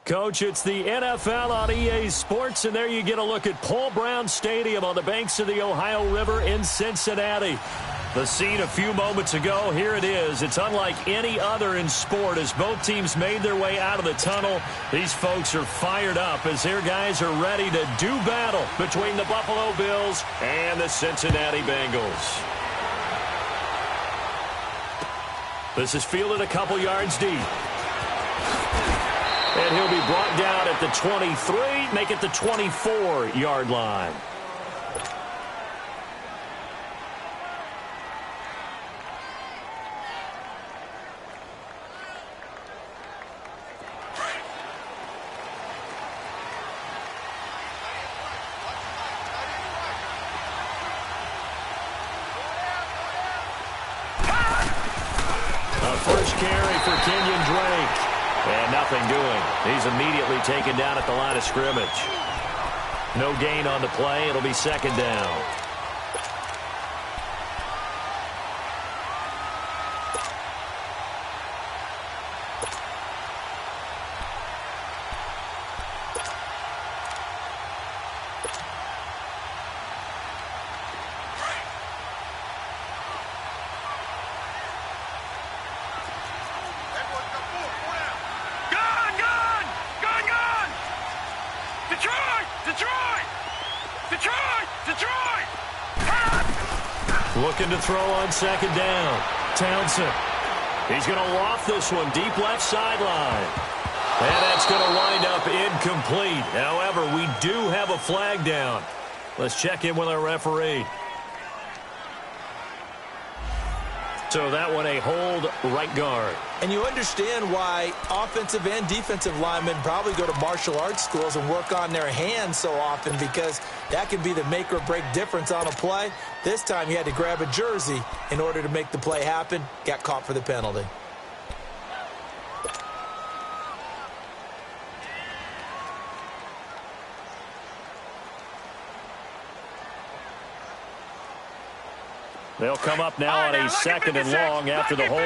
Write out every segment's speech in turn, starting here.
Coach, it's the NFL on EA Sports, and there you get a look at Paul Brown Stadium on the banks of the Ohio River in Cincinnati. The scene a few moments ago, here it is. It's unlike any other in sport as both teams made their way out of the tunnel. These folks are fired up as their guys are ready to do battle between the Buffalo Bills and the Cincinnati Bengals. This is fielded a couple yards deep. And he'll be brought down at the 23, make it the 24-yard line. A first carry for Kenyon Drake. And nothing doing. He's immediately taken down at the line of scrimmage. No gain on the play. It'll be second down. Looking to throw on second down. Townsend. He's going to loft this one deep left sideline. And that's going to wind up incomplete. However, we do have a flag down. Let's check in with our referee. So that one a hold right guard. And you understand why offensive and defensive linemen probably go to martial arts schools and work on their hands so often, because that can be the make or break difference on a play. This time he had to grab a jersey in order to make the play happen. Got caught for the penalty. They'll come up now on a second and long after the hold. All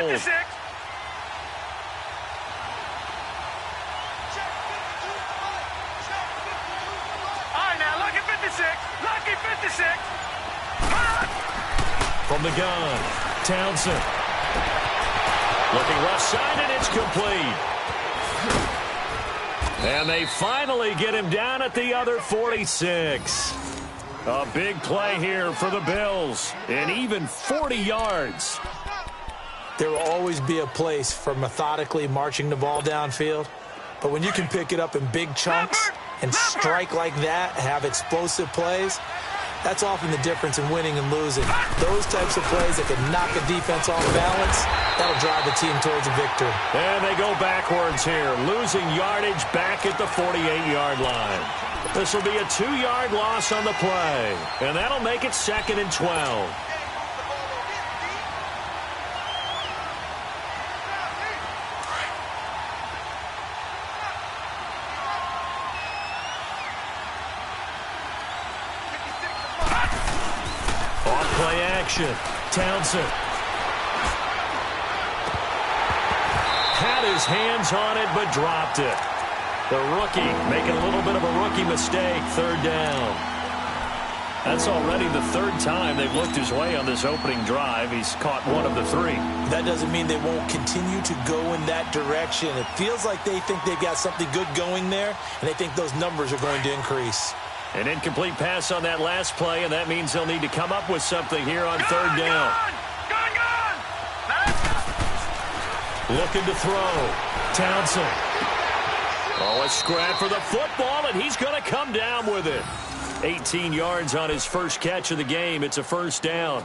right, now look at 56. Lucky 56. From the gun, Townsend. Looking left side, and it's complete. And they finally get him down at the other 46. A big play here for the Bills, and even 40 yards. There will always be a place for methodically marching the ball downfield, but when you can pick it up in big chunks and strike like that, have explosive plays, that's often the difference in winning and losing. Those types of plays that can knock a defense off balance, that'll drive a team towards a victory. And they go backwards here, losing yardage back at the 48-yard line. This will be a 2-yard loss on the play, and that'll make it second and 12. On-play action, Townsend. Had his hands on it, but dropped it. The rookie making a little bit of a rookie mistake, third down. That's already the third time they've looked his way on this opening drive. He's caught one of the three. That doesn't mean they won't continue to go in that direction. It feels like they think they've got something good going there, and they think those numbers are going to increase. An incomplete pass on that last play, and that means they'll need to come up with something here on third down. Looking to throw. Townsend. Oh, a scrap for the football, and he's going to come down with it. 18 yards on his first catch of the game. It's a first down.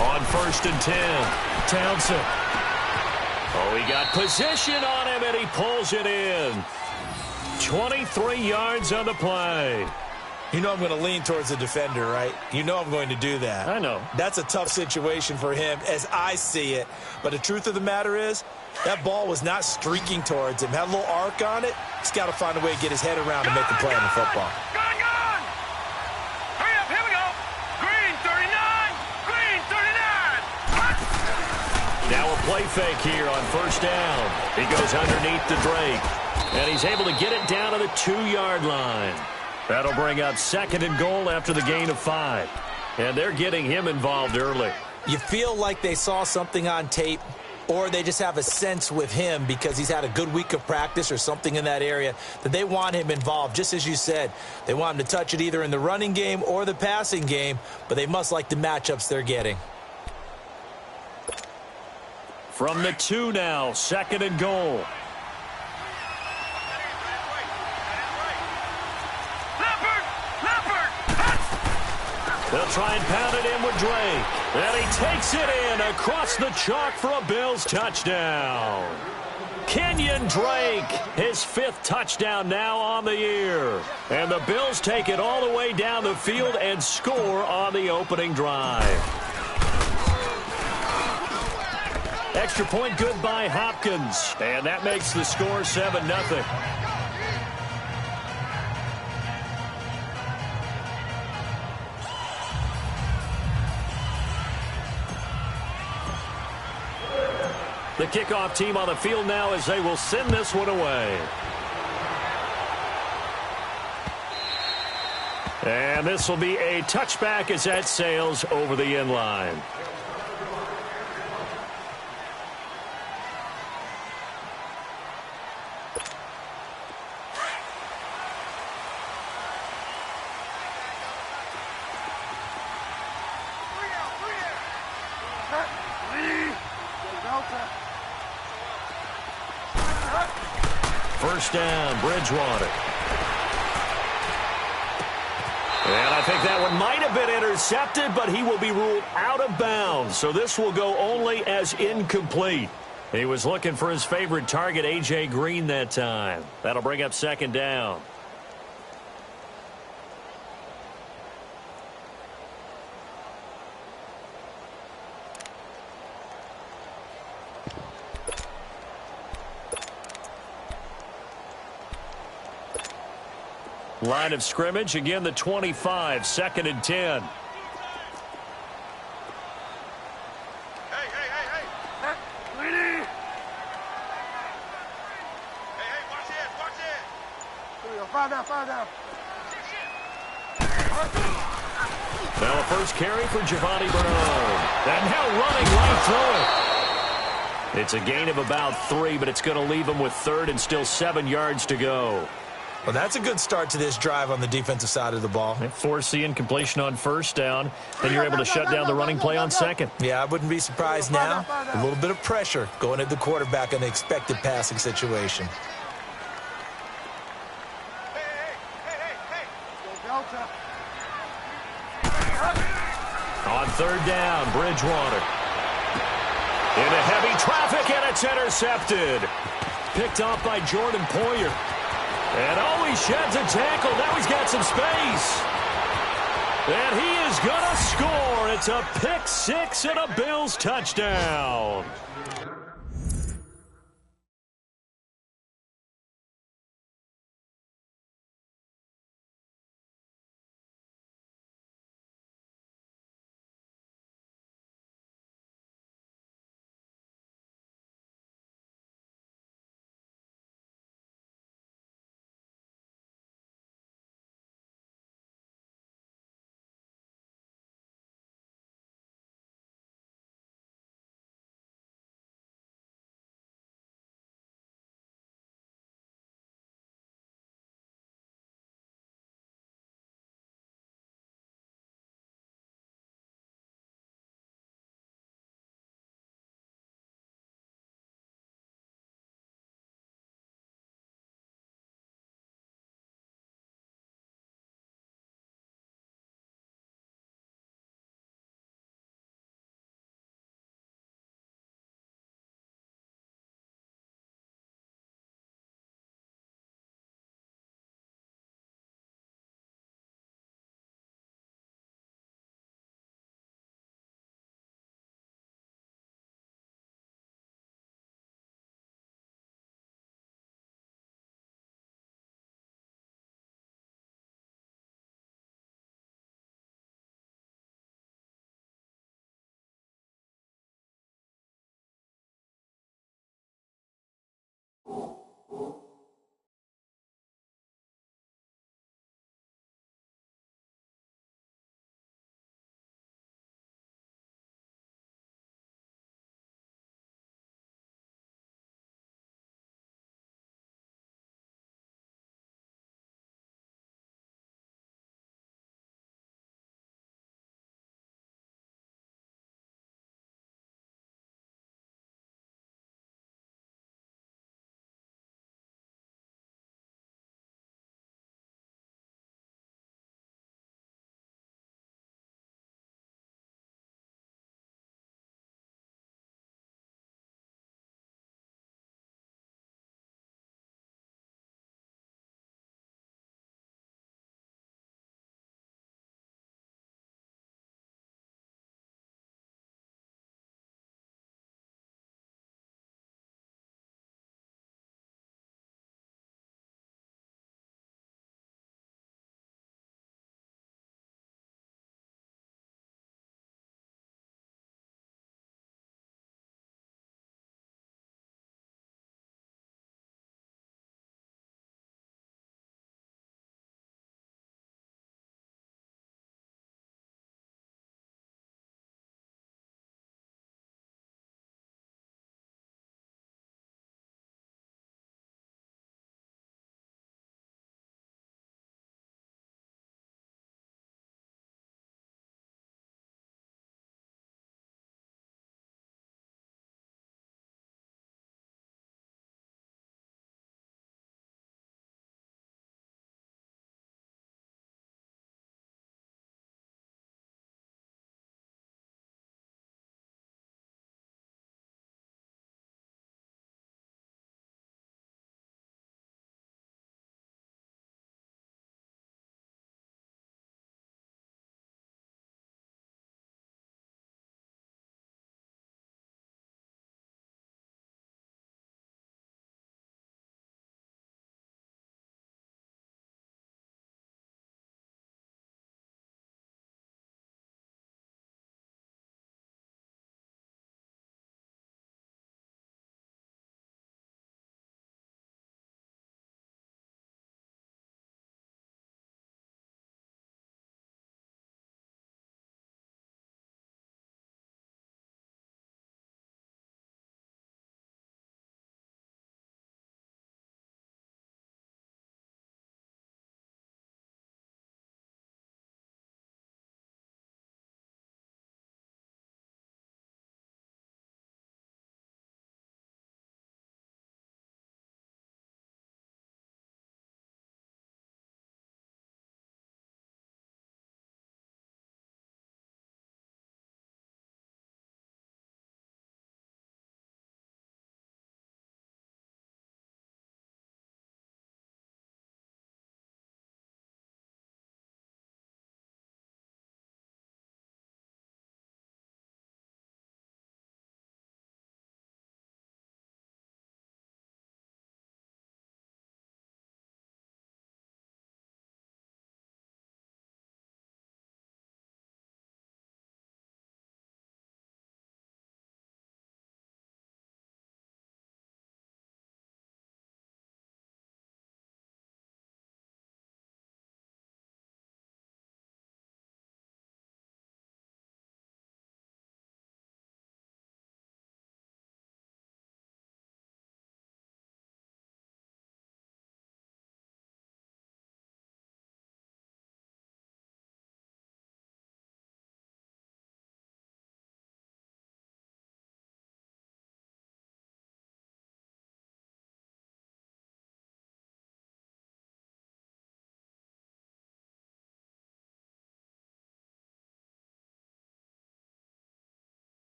On first and 10, Townsend. Oh, he got position on him, and he pulls it in. 23 yards on the play. You know I'm going to lean towards the defender, right? You know I'm going to do that. I know. That's a tough situation for him as I see it. But the truth of the matter is, that ball was not streaking towards him. Had a little arc on it. He's got to find a way to get his head around and make the play on the football. Gone! Hurry up, here we go! Green 39! Green 39! Now a play fake here on first down. He goes underneath to Drake. And he's able to get it down to the 2-yard line. That'll bring up 2nd and goal after the gain of 5. And they're getting him involved early. You feel like they saw something on tape, or they just have a sense with him because he's had a good week of practice or something in that area that they want him involved. Just as you said, they want him to touch it either in the running game or the passing game, but they must like the matchups they're getting. From the 2 now, 2nd and goal. They'll try and pound it in with Drake. And he takes it in across the chalk for a Bills touchdown. Kenyon Drake, his 5th touchdown now on the year. And the Bills take it all the way down the field and score on the opening drive. Extra point good by Hopkins. And that makes the score 7-0. The kickoff team on the field now as they will send this one away. And this will be a touchback as that sails over the end line. First down, Bridgewater. And I think that one might have been intercepted, but he will be ruled out of bounds. So this will go only as incomplete. He was looking for his favorite target, A.J. Green, that time. That'll bring up 2nd down. Line of scrimmage, again the 25, 2nd and 10. Hey, hey! Hey, watch it! Here we go, 5 down. Now a first carry for Giovanni Bernard. And now running right through it. It's a gain of about 3, but it's going to leave him with 3rd and still 7 yards to go. Well, that's a good start to this drive on the defensive side of the ball. They force the incompletion on first down. Then you're able to shut down the running play on 2nd. Yeah, I wouldn't be surprised now. A little bit of pressure going at the quarterback in the expected passing situation. On 3rd down, Bridgewater. Into heavy traffic, and it's intercepted. Picked off by Jordan Poyer. And he sheds a tackle. Now he's got some space. And he is going to score. It's a pick 6 and a Bills touchdown.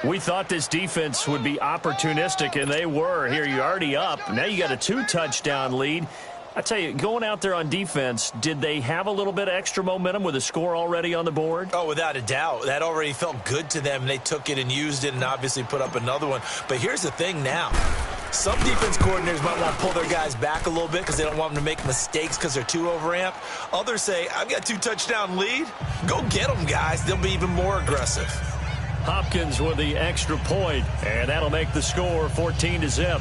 We thought this defense would be opportunistic, and they were. Here, you're already up. Now you got a 2-touchdown lead. I tell you, going out there on defense, did they have a little bit of extra momentum with a score already on the board? Oh, without a doubt. That already felt good to them, and they took it and used it and obviously put up another one. But here's the thing now. Some defense coordinators might want to pull their guys back a little bit because they don't want them to make mistakes because they're too overamped. Others say, I've got a 2-touchdown lead. Go get them, guys. They'll be even more aggressive. Hopkins with the extra point, and that'll make the score 14-0.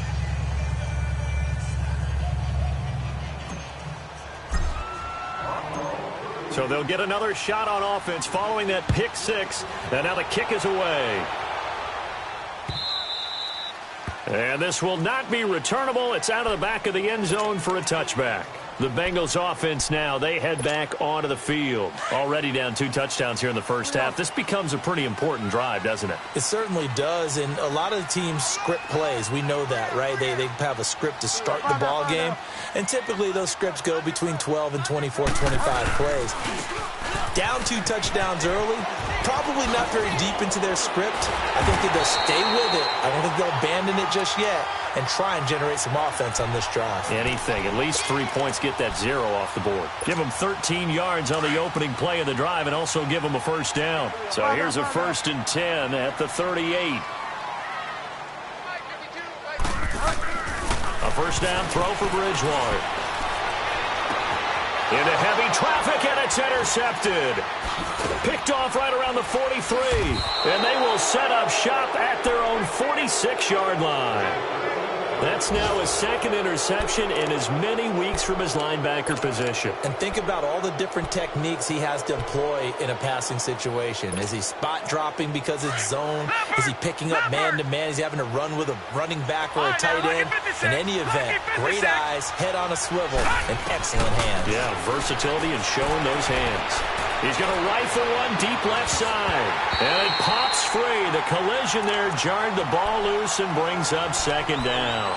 So they'll get another shot on offense following that pick six, and now the kick is away. And this will not be returnable. It's out of the back of the end zone for a touchback. The Bengals offense now, they head back onto the field. Already down 2 touchdowns here in the first half. This becomes a pretty important drive, doesn't it? It certainly does, and a lot of the teams script plays. We know that, right? They have a script to start the ball game, and typically those scripts go between 12 and 24, 25 plays. Down 2 touchdowns early, probably not very deep into their script. I think that they'll stay with it. I don't think they'll abandon it just yet and try and generate some offense on this drive. Anything. At least 3 points, get that 0 off the board. Give them 13 yards on the opening play of the drive and also give them a first down. So here's a 1st and 10 at the 38. A first down throw for Bridgewater. Into heavy traffic, and it's intercepted. Picked off right around the 43. And they will set up shop at their own 46-yard line. That's now his 2nd interception in as many weeks from his linebacker position. And think about all the different techniques he has to employ in a passing situation. Is he spot dropping because it's zone? Is he picking up man-to-man? Is he having to run with a running back or a tight end? In any event, great eyes, head on a swivel, and excellent hands. Yeah, versatility and showing those hands. He's going to rifle one deep left side. And it pops free. The collision there jarred the ball loose and brings up 2nd down.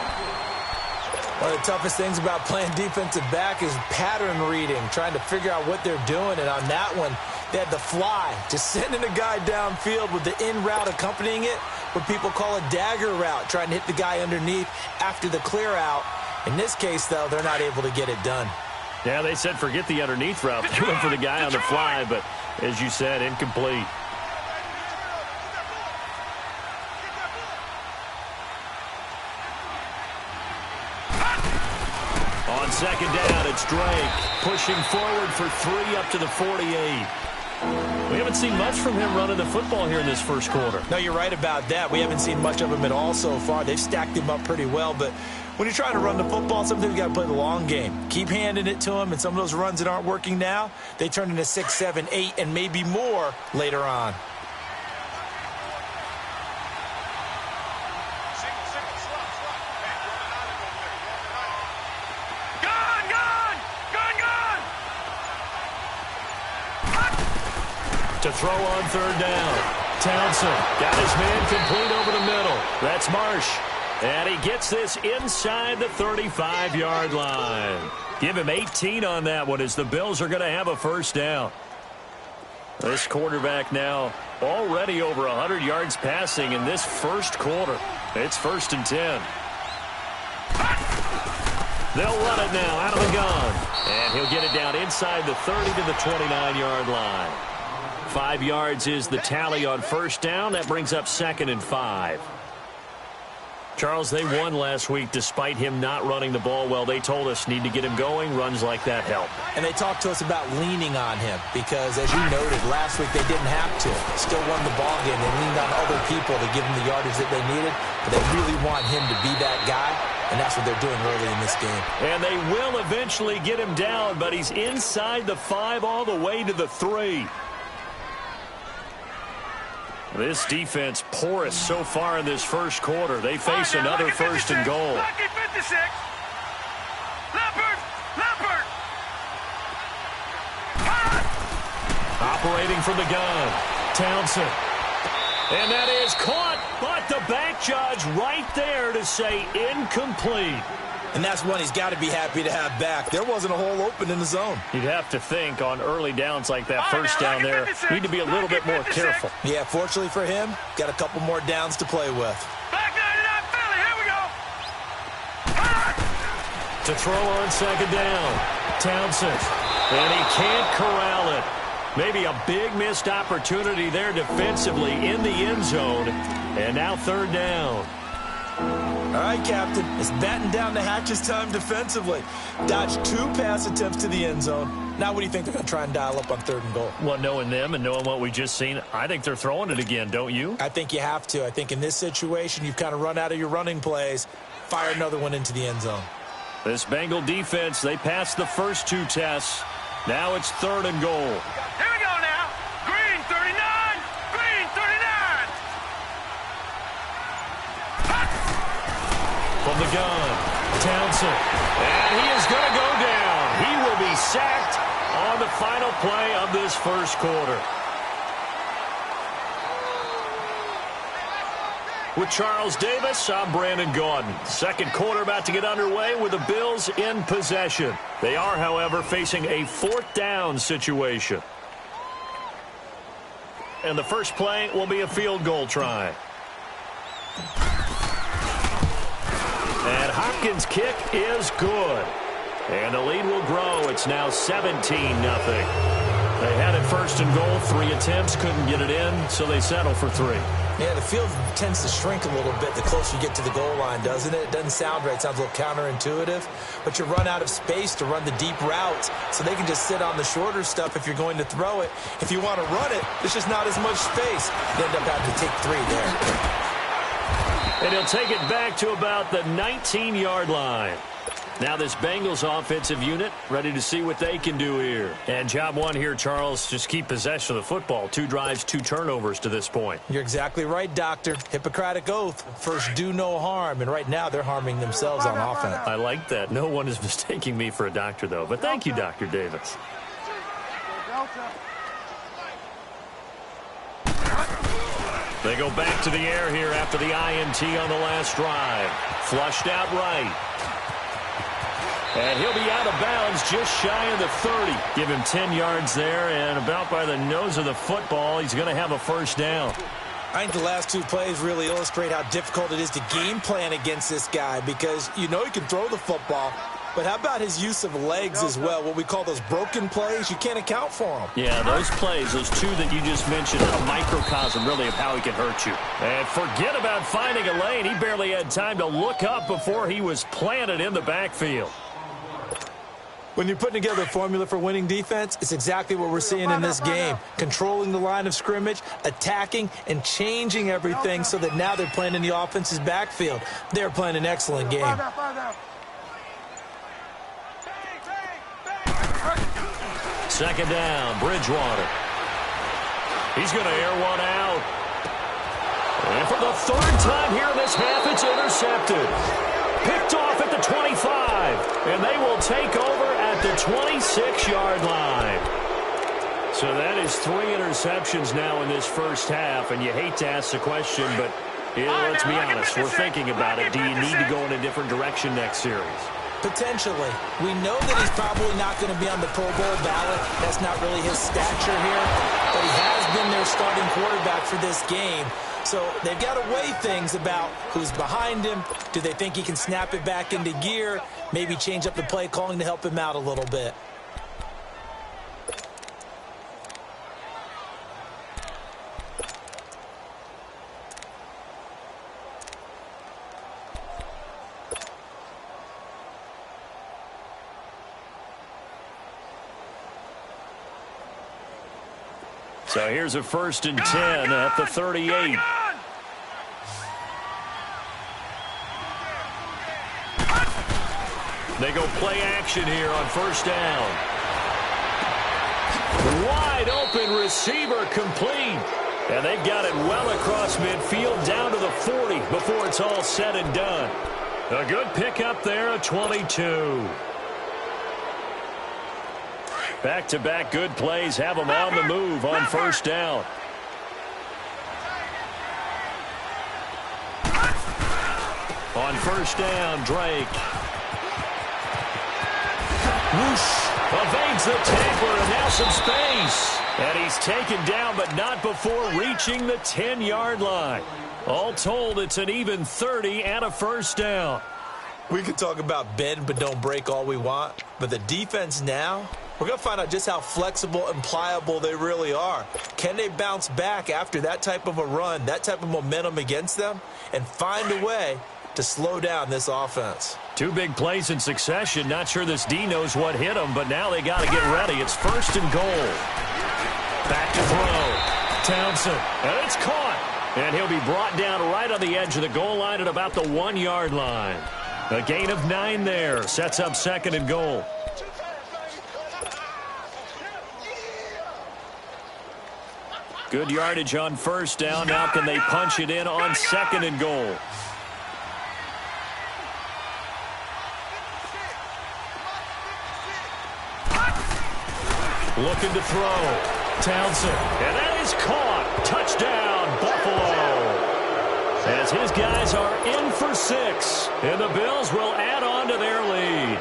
One of the toughest things about playing defensive back is pattern reading, trying to figure out what they're doing. And on that one, they had the fly, just sending a guy downfield with the in route accompanying it, what people call a dagger route, trying to hit the guy underneath after the clear out. In this case, though, they're not able to get it done. Yeah, they said forget the underneath route. They went for the guy on the fly, but as you said, incomplete. On 2nd down, it's Drake pushing forward for 3 up to the 48. We haven't seen much from him running the football here in this first quarter. No, you're right about that. We haven't seen much of him at all so far. They've stacked him up pretty well, but when you're trying to run the football, sometimes you got to play the long game. Keep handing it to him, and some of those runs that aren't working now, they turn into 6, 7, 8, and maybe more later on. To throw on 3rd down. Townsend got his man complete over the middle. That's Marsh. And he gets this inside the 35-yard line. Give him 18 on that one as the Bills are going to have a first down. This quarterback now already over 100 yards passing in this first quarter. It's 1st and 10. They'll run it now out of the gun. And he'll get it down inside the 30 to the 29-yard line. 5 yards is the tally on first down. That brings up 2nd and 5. Charles, they won last week despite him not running the ball well. They told us need to get him going. Runs like that help. And they talked to us about leaning on him because, as you noted, last week they didn't have to. Still won the ball game. They leaned on other people to give them the yardage that they needed. But they really want him to be that guy, and that's what they're doing early in this game. And they will eventually get him down, but he's inside the 5 all the way to the 3. This defense porous so far in this first quarter. They face another first and goal. Lucky 56. Leopard. Operating from the gun. Townsend. And that is caught, but the back judge right there to say incomplete. And that's one he's got to be happy to have back. There wasn't a hole open in the zone. You'd have to think on early downs like that first down there, need to be a little bit more careful. Yeah, fortunately for him, got a couple more downs to play with. Back 99 Philly, here we go. To throw on second down, Townsend. And he can't corral it. Maybe a big missed opportunity there defensively in the end zone. And now third down. All right, Captain. It's batten down the hatches time defensively. Dodged 2 pass attempts to the end zone. Now what do you think they're going to try and dial up on third and goal? Well, knowing them and knowing what we just seen, I think they're throwing it again, don't you? I think you have to. I think in this situation, you've kind of run out of your running plays. Fire another one into the end zone. This Bengal defense, they passed the first 2 tests. Now it's third and goal. Here we go now. Green 39. Green 39. From the gun, Townsend. And he is going to go down. He will be sacked on the final play of this first quarter. With Charles Davis, I'm Brandon Gaudin. Second quarter about to get underway with the Bills in possession. They are, however, facing a 4th down situation. And the first play will be a field goal try. And Hopkins' kick is good. And the lead will grow. It's now 17-0. They had it first and goal, 3 attempts, couldn't get it in, so they settle for 3. Yeah, the field tends to shrink a little bit the closer you get to the goal line, doesn't it? It doesn't sound right. It sounds a little counterintuitive. But you run out of space to run the deep routes, so they can just sit on the shorter stuff if you're going to throw it. If you want to run it, there's just not as much space. You end up having to take 3 there. And he'll take it back to about the 19-yard line. Now this Bengals offensive unit ready to see what they can do here. And job one here, Charles, just keep possession of the football. 2 drives, 2 turnovers to this point. You're exactly right, Doctor. Hippocratic oath. First, do no harm. And right now, they're harming themselves on offense. I like that. No one is mistaking me for a doctor, though. But thank you, Dr. Davis. They go back to the air here after the INT on the last drive. Flushed out right. And he'll be out of bounds just shy of the 30. Give him 10 yards there, and about by the nose of the football, he's going to have a first down. I think the last 2 plays really illustrate how difficult it is to game plan against this guy because you know he can throw the football, but how about his use of legs as well? What we call those broken plays, you can't account for them. Yeah, those plays, those 2 that you just mentioned, a microcosm really of how he can hurt you. And forget about finding a lane. He barely had time to look up before he was planted in the backfield. When you're putting together a formula for winning defense, it's exactly what we're seeing in this game. Controlling the line of scrimmage, attacking, and changing everything so that now they're playing in the offense's backfield. They're playing an excellent game. Second down, Bridgewater. He's going to air one out. And for the 3rd time here in this half, it's intercepted. Picked off at the 25, and they will take over at the 26-yard line. So that is 3 interceptions now in this first half, and you hate to ask the question, but let's be honest, we're thinking about it. Do you need to go in a different direction next series? Potentially. We know that he's probably not going to be on the Pro Bowl ballot. That's not really his stature here, but he has been their starting quarterback for this game. So they've got to weigh things about who's behind him. Do they think he can snap it back into gear? Maybe change up the play calling to help him out a little bit. So here's a 1st and 10 at the 38. They go play action here on 1st down. Wide open receiver complete. And they've got it well across midfield down to the 40 before it's all said and done. A good pickup there at 22. Back-to-back good plays have them on the move on 1st down. On 1st down, Drake. Whoosh. Evades the tackler and now some space. And he's taken down, but not before reaching the 10-yard line. All told, it's an even 30 and a 1st down. We can talk about bend but don't break all we want, but the defense now, we're going to find out just how flexible and pliable they really are. Can they bounce back after that type of a run, that type of momentum against them, and find a way to slow down this offense? 2 big plays in succession. Not sure this D knows what hit them, but now they got to get ready. It's 1st and goal. Back to throw. Townsend. And it's caught. And he'll be brought down right on the edge of the goal line at about the 1-yard line. A gain of 9 there. Sets up 2nd and goal. Good yardage on 1st down. Now can they punch it in on 2nd and goal? Looking to throw. Townsend. And that is caught. Touchdown, Buffalo. As his guys are in for 6. And the Bills will add on to their lead.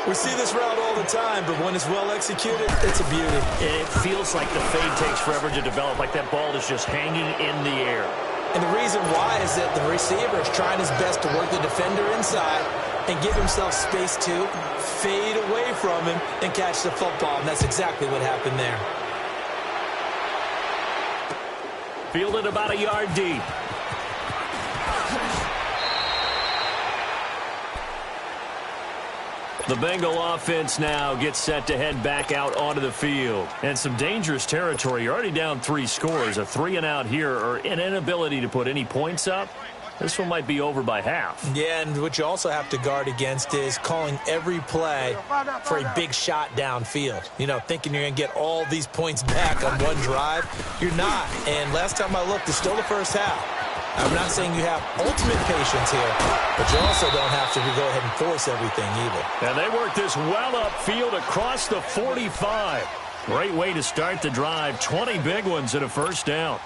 We see this route all the time, but when it's well executed, it's a beauty. It feels like the fade takes forever to develop, like that ball is just hanging in the air. And the reason why is that the receiver is trying his best to work the defender inside and give himself space to fade away from him and catch the football, and that's exactly what happened there. Fielded about a yard deep. The Bengal offense now gets set to head back out onto the field. And some dangerous territory. You're already down 3 scores. A 3-and-out here or an inability to put any points up. This one might be over by half. Yeah, and what you also have to guard against is calling every play for a big shot downfield. You know, thinking you're going to get all these points back on one drive. You're not. And last time I looked, it's still the first half. I'm not saying you have ultimate patience here, but you also don't have to go ahead and force everything either. And they work this well upfield across the 45. Great way to start the drive. 20 big ones and a 1st down.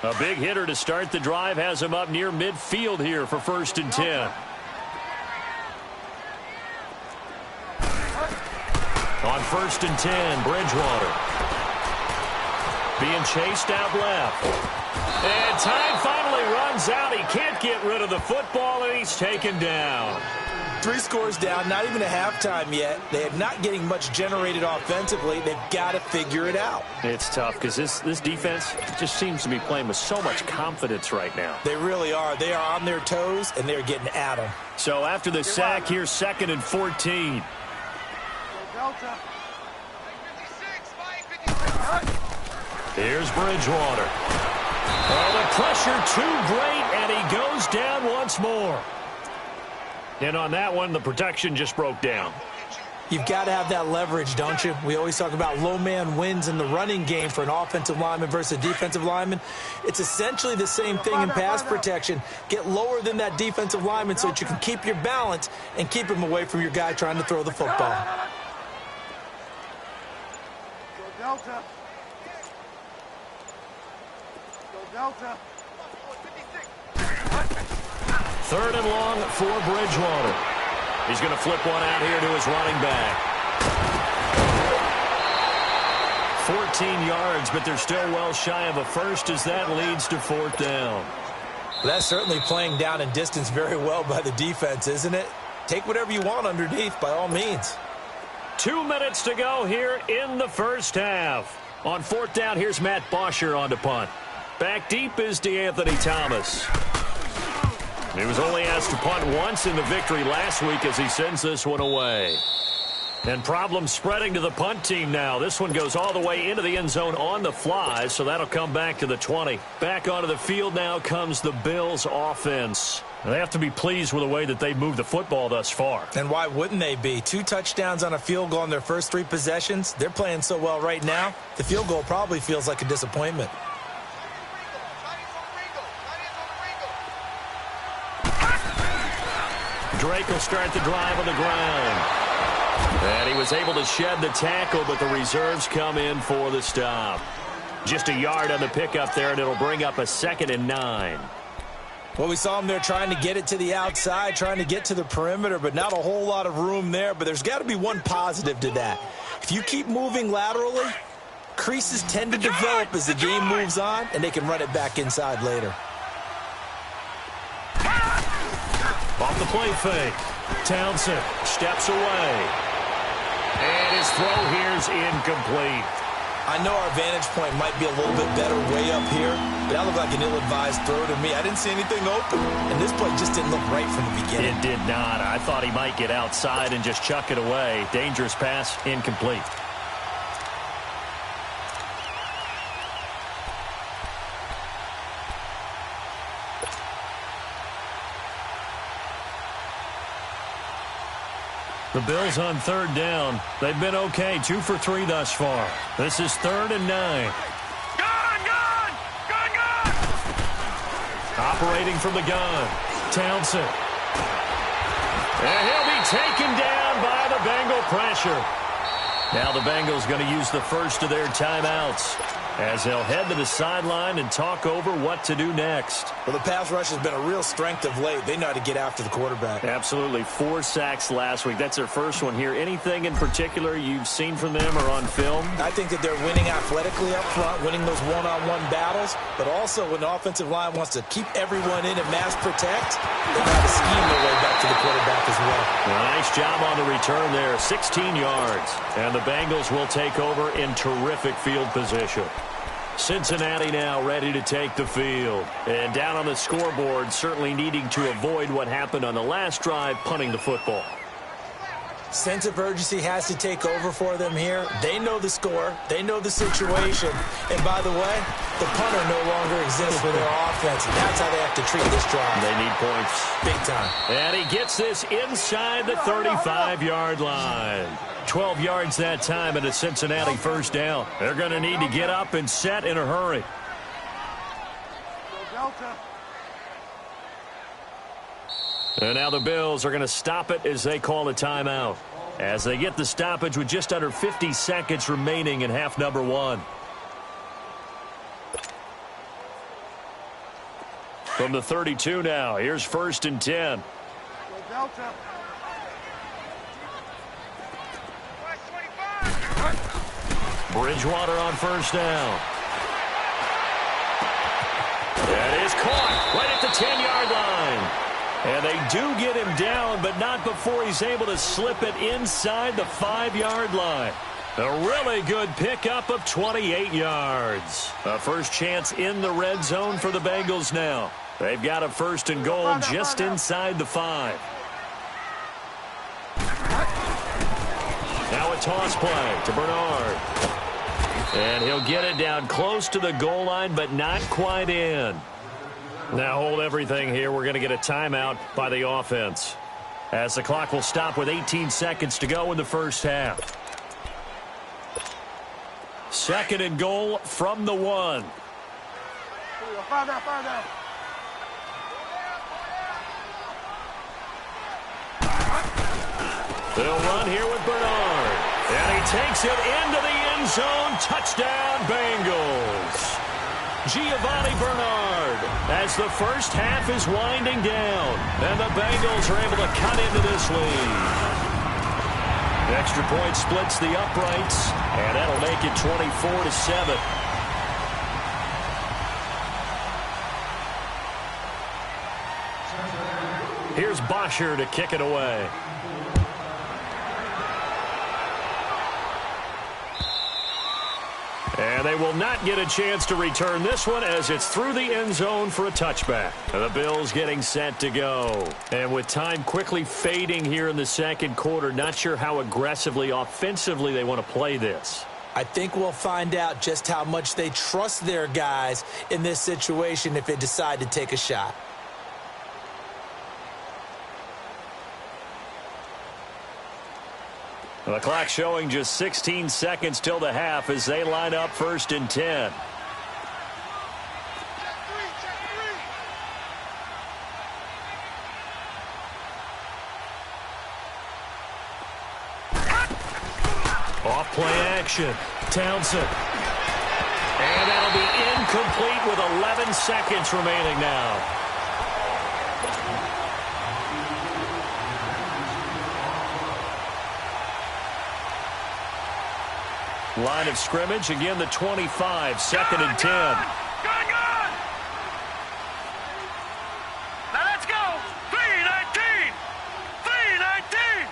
A big hitter to start the drive has him up near midfield here for 1st and 10. On 1st and 10, Bridgewater. Being chased out left. And time finally runs out. He can't get rid of the football, and he's taken down. 3 scores down, not even a halftime yet. They are not getting much generated offensively. They've got to figure it out. It's tough because this defense just seems to be playing with so much confidence right now. They really are. They are on their toes, and they're getting at them. So after the sack, here's 2nd and 14. Here's Bridgewater. Oh, the pressure too great, and he goes down once more. And on that one, the protection just broke down. You've got to have that leverage, don't you? We always talk about low man wins in the running game for an offensive lineman versus a defensive lineman. It's essentially the same thing in pass protection. Get lower than that defensive lineman so that you can keep your balance and keep him away from your guy trying to throw the football. Go Delta. Go Delta. 3rd and long for Bridgewater. He's going to flip one out here to his running back. 14 yards, but they're still well shy of a first as that leads to 4th down. That's certainly playing down and distance very well by the defense, isn't it? Take whatever you want underneath by all means. 2 minutes to go here in the 1st half. On 4th down, here's Matt Bosher on to punt. Back deep is DeAnthony Thomas. He was only asked to punt once in the victory last week as he sends this one away. And problems spreading to the punt team now. This one goes all the way into the end zone on the fly, so that'll come back to the 20. Back onto the field now comes the Bills offense. They have to be pleased with the way that they've moved the football thus far. And why wouldn't they be? 2 touchdowns on a field goal in their first 3 possessions. They're playing so well right now, the field goal probably feels like a disappointment. Drake will start the drive on the ground. And he was able to shed the tackle, but the reserves come in for the stop. Just a yard on the pickup there, and it'll bring up a 2nd and 9. Well, we saw him there trying to get it to the outside, trying to get to the perimeter, but not a whole lot of room there. But there's got to be one positive to that. If you keep moving laterally, creases tend to develop as the game moves on, and they can run it back inside later. Off the play fake. Townsend steps away. And his throw here's incomplete. I know our vantage point might be a little bit better way up here, but that looked like an ill-advised throw to me. I didn't see anything open, and this play just didn't look right from the beginning. It did not. I thought he might get outside and just chuck it away. Dangerous pass, incomplete. The Bills on 3rd down. They've been okay, 2 for 3 thus far. This is 3rd and 9. Gun! Operating from the gun. Townsend. And he'll be taken down by the Bengal pressure. Now the Bengals going to use the first of their timeouts as they'll head to the sideline and talk over what to do next. Well, the pass rush has been a real strength of late. They know how to get after the quarterback. Absolutely. 4 sacks last week. That's their first one here. Anything in particular you've seen from them or on film? I think that they're winning athletically up front, winning those one-on-one battles, but also when the offensive line wants to keep everyone in and mass protect, they know how to scheme their way back to the quarterback as well. Nice job on the return there. 16 yards. And the Bengals will take over in terrific field position. Cincinnati now ready to take the field. And down on the scoreboard, certainly needing to avoid what happened on the last drive, punting the football. Sense of urgency has to take over for them here. They know the score. They know the situation. And by the way, the punter no longer exists for their offense. And that's how they have to treat this drive. They need points. Big time. And he gets this inside the 35-yard line. 12 yards that time and a Cincinnati first down. They're going to need to get up and set in a hurry. And now the Bills are going to stop it as they call a timeout. As they get the stoppage with just under 50 seconds remaining in half number 1. From the 32 now, here's 1st and 10. Bridgewater on first down. That is caught right at the 10-yard line. And they do get him down, but not before he's able to slip it inside the 5-yard line. A really good pickup of 28 yards. A first chance in the red zone for the Bengals now. They've got a 1st and goal just inside the 5. Now a toss play to Bernard. And he'll get it down close to the goal line, but not quite in. Now hold everything here. We're going to get a timeout by the offense, as the clock will stop with 18 seconds to go in the first half. 2nd and goal from the 1. They'll run here with Bernard. And he takes it into the end zone. Touchdown, Bengals. Giovanni Bernard, as the first half is winding down, and the Bengals are able to cut into this lead. Extra point splits the uprights, and that'll make it 24-7. Here's Bosher to kick it away. And they will not get a chance to return this one as it's through the end zone for a touchback. The Bills getting set to go. And with time quickly fading here in the second quarter, not sure how aggressively, offensively they want to play this. I think we'll find out just how much they trust their guys in this situation if they decide to take a shot. The clock showing just 16 seconds till the half as they line up 1st and 10. Off play action. Townsend. And that'll be incomplete with 11 seconds remaining now. Line of scrimmage, again the 25, 2nd and 10. Good. Now let's go. 3:19. 3:19.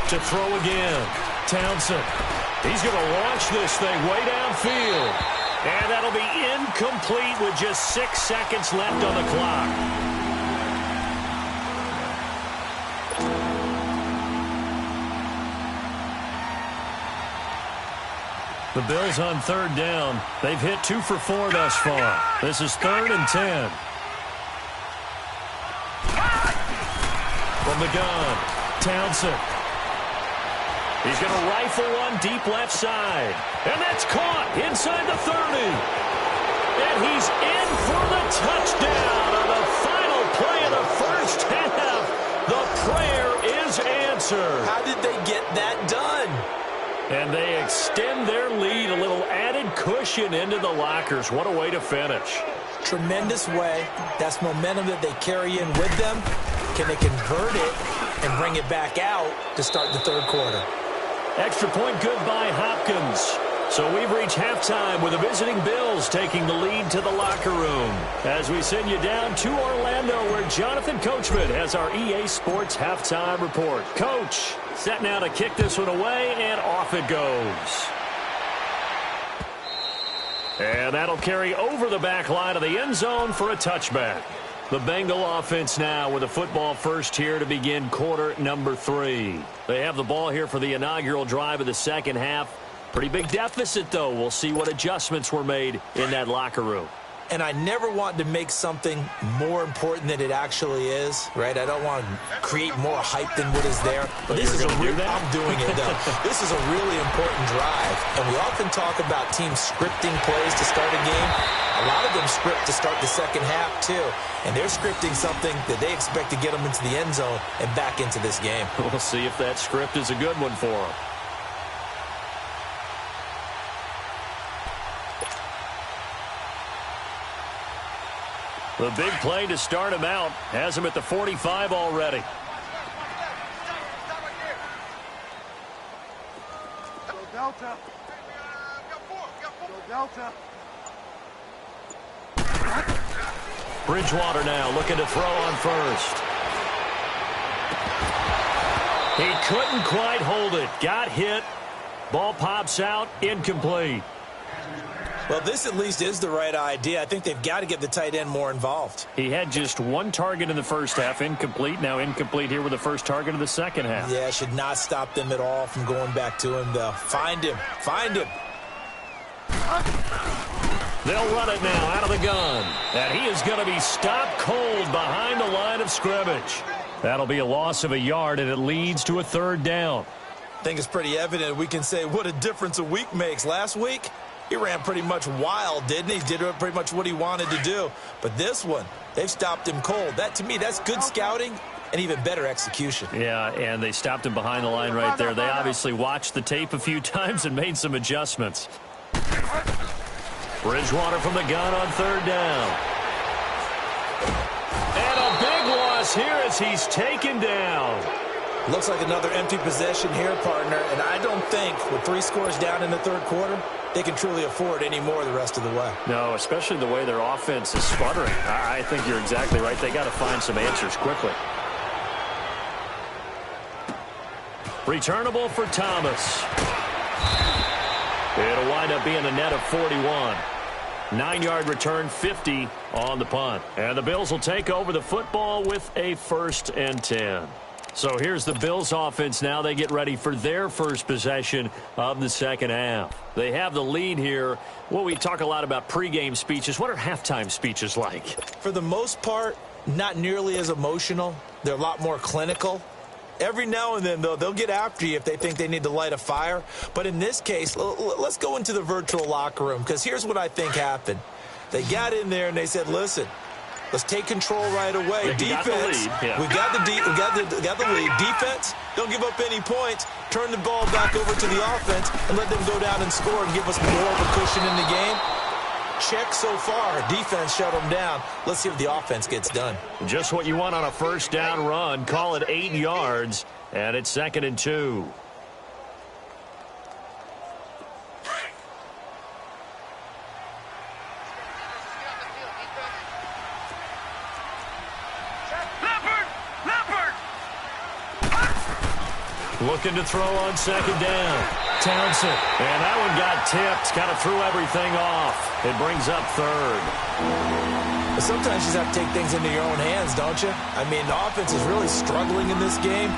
To throw again. Townsend. He's going to launch this thing way downfield. And that'll be incomplete with just 6 seconds left on the clock. The Bills on 3rd down. They've hit 2 for 4 thus far. This is 3rd and 10. From the gun, Townsend. He's going to rifle one deep left side. And that's caught inside the 30. And he's in for the touchdown on the final play of the first half. The prayer is answered. How did they get that done? And they extend their lead, a little added cushion into the lockers. What a way to finish. Tremendous way. That's momentum that they carry in with them. Can they convert it and bring it back out to start the 3rd quarter? Extra point good by Hopkins. So we've reached halftime with the visiting Bills taking the lead to the locker room. As we send you down to Orlando where Jonathan Coachman has our EA Sports halftime report. Coach, set now to kick this one away, and off it goes. And that'll carry over the back line of the end zone for a touchback. The Bengal offense now with a football first here to begin quarter number 3. They have the ball here for the inaugural drive of the second half. Pretty big deficit, though. We'll see what adjustments were made in that locker room. And I never want to make something more important than it actually is, right? I don't want to create more hype than what is there. But this is I'm doing it, though. This is a really important drive. And we often talk about teams scripting plays to start a game. A lot of them script to start the second half, too. And they're scripting something that they expect to get them into the end zone and back into this game. We'll see if that script is a good one for them. The big play to start him out has him at the 45 already. Go Delta. Go Delta. Bridgewater now looking to throw on first. He couldn't quite hold it. Got hit. Ball pops out. Incomplete. Well, this at least is the right idea. I think they've got to get the tight end more involved. He had just 1 target in the first half, incomplete. Now incomplete here with the first target of the second half. Yeah, should not stop them at all from going back to him, though. Find him. Find him. They'll run it now out of the gun. And he is going to be stopped cold behind the line of scrimmage. That'll be a loss of a yard, and it leads to a 3rd down. I think it's pretty evident. We can say what a difference a week makes. Last week, he ran pretty much wild, didn't he? He did pretty much what he wanted to do. But this one, they've stopped him cold. That, to me, that's good scouting and even better execution. Yeah, and they stopped him behind the line right there. They obviously watched the tape a few times and made some adjustments. Bridgewater from the gun on 3rd down. And a big loss here as he's taken down. Looks like another empty possession here, partner. And I don't think with 3 scores down in the 3rd quarter, they can truly afford any more the rest of the way. No, especially the way their offense is sputtering. I think you're exactly right. They got to find some answers quickly. Returnable for Thomas. It'll wind up being a net of 41. 9-yard return, 50 on the punt. And the Bills will take over the football with a 1st and 10. So here's the Bills offense now. They get ready for their first possession of the second half. They have the lead here. Well, we talk a lot about pregame speeches. What are halftime speeches like? For the most part, not nearly as emotional. They're a lot more clinical. Every now and then, though, they'll get after you if they think they need to light a fire. But in this case, let's go into the virtual locker room, because here's what I think happened. They got in there and they said, listen, let's take control right away. Defense, we got the lead. Defense, don't give up any points. Turn the ball back over to the offense and let them go down and score and give us more of a cushion in the game. Check so far. Defense shut them down. Let's see if the offense gets done. Just what you want on a first down run. Call it 8 yards, and it's 2nd and 2. Looking to throw on 2nd down. Townsend. And that one got tipped. Kind of threw everything off. It brings up 3rd. But sometimes you just have to take things into your own hands, don't you? I mean, the offense is really struggling in this game.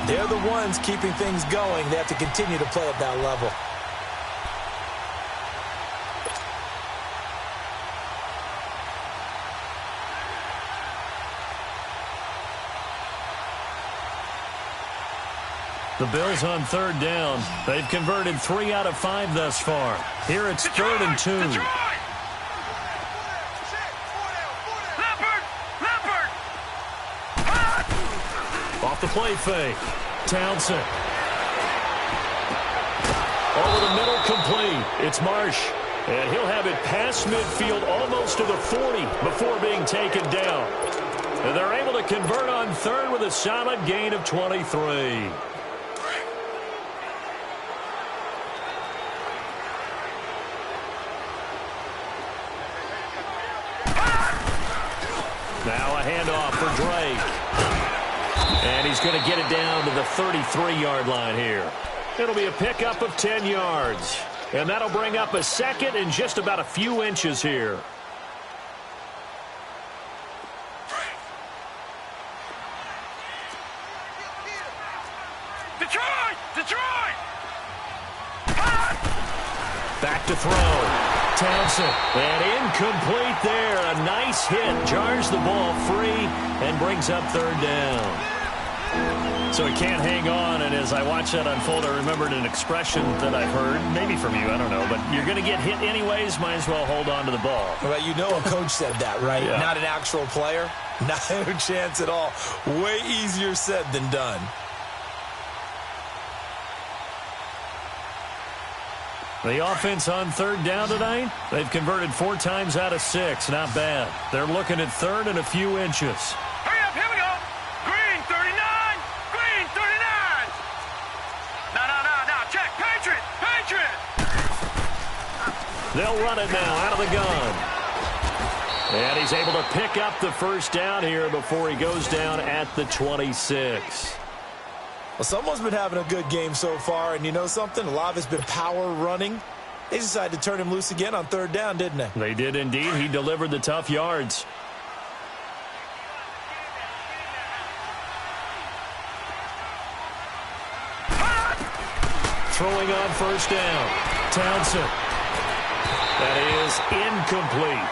They're the ones keeping things going. They have to continue to play at that level. The Bills on 3rd down. They've converted 3 out of 5 thus far. Here it's 3rd and 2. Off the play fake. Townsend. Over the middle, complete. It's Marsh. And he'll have it past midfield almost to the 40 before being taken down. And they're able to convert on 3rd with a solid gain of 23. Now a handoff for Drake. And he's going to get it down to the 33-yard line here. It'll be a pickup of 10 yards. And that'll bring up a 2nd and just about a few inches here. Detroit! Back to throw. Townsend. And incomplete there. A nice hit. Jars the ball free and brings up 3rd down. So he can't hang on. And as I watch that unfold, I remembered an expression that I've heard, maybe from you, I don't know. But you're going to get hit anyways. Might as well hold on to the ball. Well, you know a coach said that, right? Yeah. Not an actual player. Not a chance at all. Way easier said than done. The offense on 3rd down tonight, they've converted 4 times out of 6. Not bad. They're looking at 3rd and a few inches. Hurry up, here we go. Green 39. Green 39. No. Check. Patriot. They'll run it now out of the gun. And he's able to pick up the first down here before he goes down at the 26. Well, someone's been having a good game so far, and you know something? A lot of it's been power running. They decided to turn him loose again on 3rd down, didn't they? They did indeed. He delivered the tough yards. Throwing on 1st down. Townsend. That is incomplete.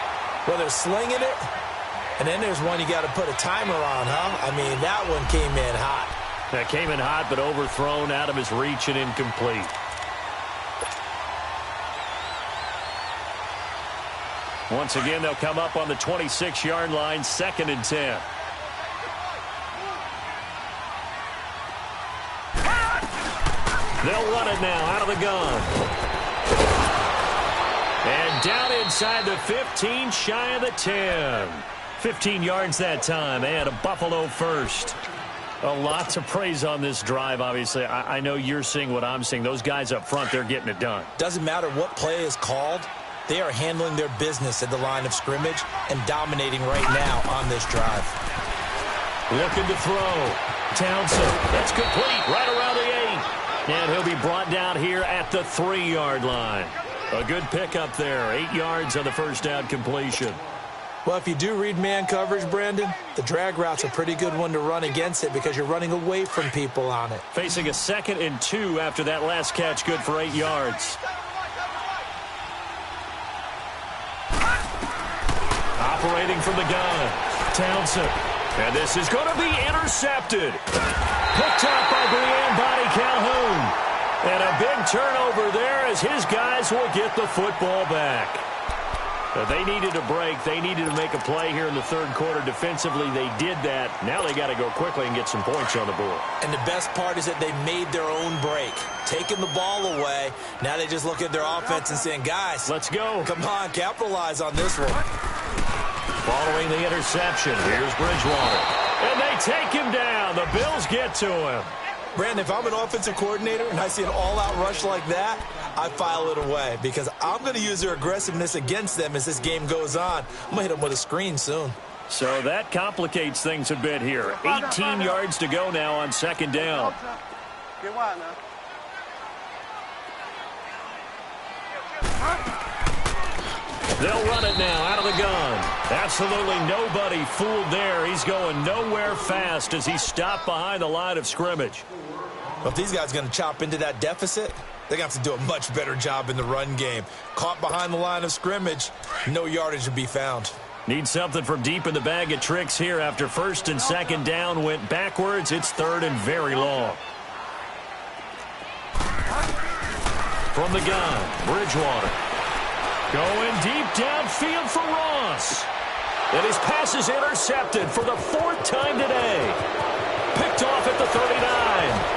Well, they're slinging it, and then there's one you got to put a timer on, huh? I mean, that one came in hot. That came in hot, but overthrown, out of his reach, and incomplete. Once again, they'll come up on the 26-yard line, 2nd and 10. They'll run it now out of the gun. And down inside the 15, shy of the 10. 15 yards that time, and a Buffalo first. A lot to praise on this drive, obviously. I know you're seeing what I'm seeing. Those guys up front, they're getting it done. Doesn't matter what play is called. They are handling their business at the line of scrimmage and dominating right now on this drive. Looking to throw. Townsend. That's complete right around the 8. And he'll be brought down here at the 3-yard line. A good pickup there. 8 yards on the first down completion. Well, if you do read man coverage, Brandon, the drag route's a pretty good one to run against it because you're running away from people on it. Facing a 2nd and 2 after that last catch, good for 8 yards. Operating from the gun, Townsend. And this is going to be intercepted. Picked up by Body Calhoun. And a big turnover there as his guys will get the football back. But they needed a break. They needed to make a play here in the 3rd quarter. Defensively, they did that. Now they got to go quickly and get some points on the board. And the best part is that they made their own break. Taking the ball away. Now they just look at their offense and saying, guys, let's go. Come on, capitalize on this one. Following the interception, here's Bridgewater. And they take him down. The Bills get to him. Brandon, if I'm an offensive coordinator and I see an all-out rush like that, I file it away because I'm going to use their aggressiveness against them as this game goes on. I'm going to hit them with a screen soon. So that complicates things a bit here. 18 yards to go now on 2nd down. They'll run it now out of the gun. Absolutely nobody fooled there. He's going nowhere fast as he stopped behind the line of scrimmage. Well, if these guys are going to chop into that deficit, they're going to have to do a much better job in the run game. Caught behind the line of scrimmage, no yardage to be found. Need something from deep in the bag of tricks here after 1st and 2nd down went backwards. It's 3rd and very long. From the gun, Bridgewater. Going deep downfield for Ross. And his pass is intercepted for the 4th time today. Picked off at the 39.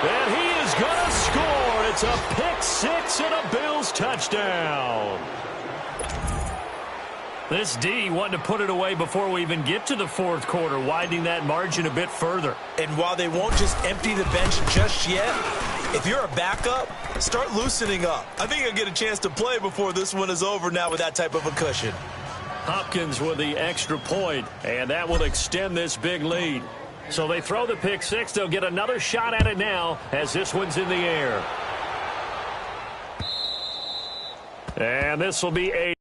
And he is going to score. It's a pick 6 and a Bills touchdown. This D wanting to put it away before we even get to the 4th quarter, widening that margin a bit further. And while they won't just empty the bench just yet, if you're a backup, start loosening up. I think you'll get a chance to play before this one is over now with that type of a cushion. Hopkins with the extra point, and that will extend this big lead. So they throw the pick 6. They'll get another shot at it now as this one's in the air. And this will be a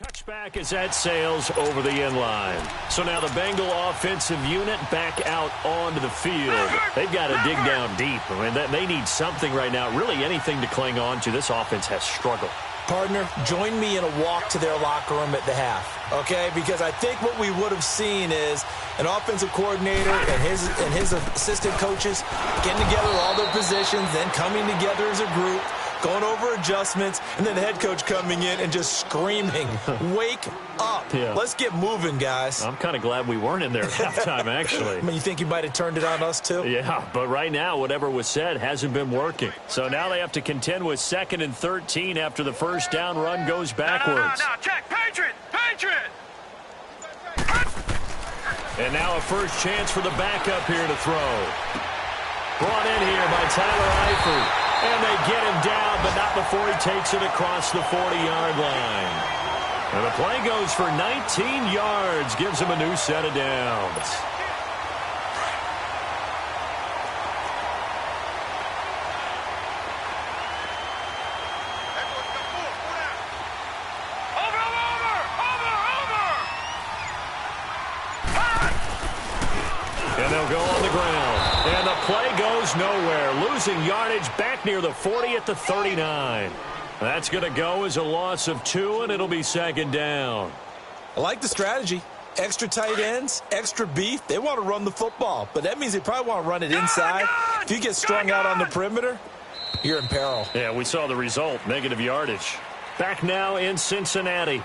Touchback as that sails over the end line. So now the Bengal offensive unit back out onto the field. They've got to dig down deep. I mean, they need something right now, really anything to cling on to. This offense has struggled. Partner, join me in a walk to their locker room at the half, okay? Because I think what we would have seen is an offensive coordinator and his assistant coaches getting together all their positions, then coming together as a group, going over adjustments, and then the head coach coming in and just screaming, wake up. Yeah. Let's get moving, guys. I'm kind of glad we weren't in there at halftime, actually. I mean, you think you might have turned it on us, too? Yeah, but right now, whatever was said hasn't been working. So now they have to contend with 2nd and 13 after the first down run goes backwards. No, check. Patriot! Patriot! And now a first chance for the backup here to throw. Brought in here by Tyler Eifert. And they get him down, but not before he takes it across the 40-yard line. And the play goes for 19 yards, gives him a new set of downs. And they'll go on the ground. And the play goes nowhere. Losing yardage back near the 40 at the 39. That's going to go as a loss of 2, and it'll be 2nd down. I like the strategy. Extra tight ends, extra beef. They want to run the football, but that means they probably want to run it inside. If you get strung out on the perimeter, you're in peril. Yeah, we saw the result, negative yardage. Back now in Cincinnati.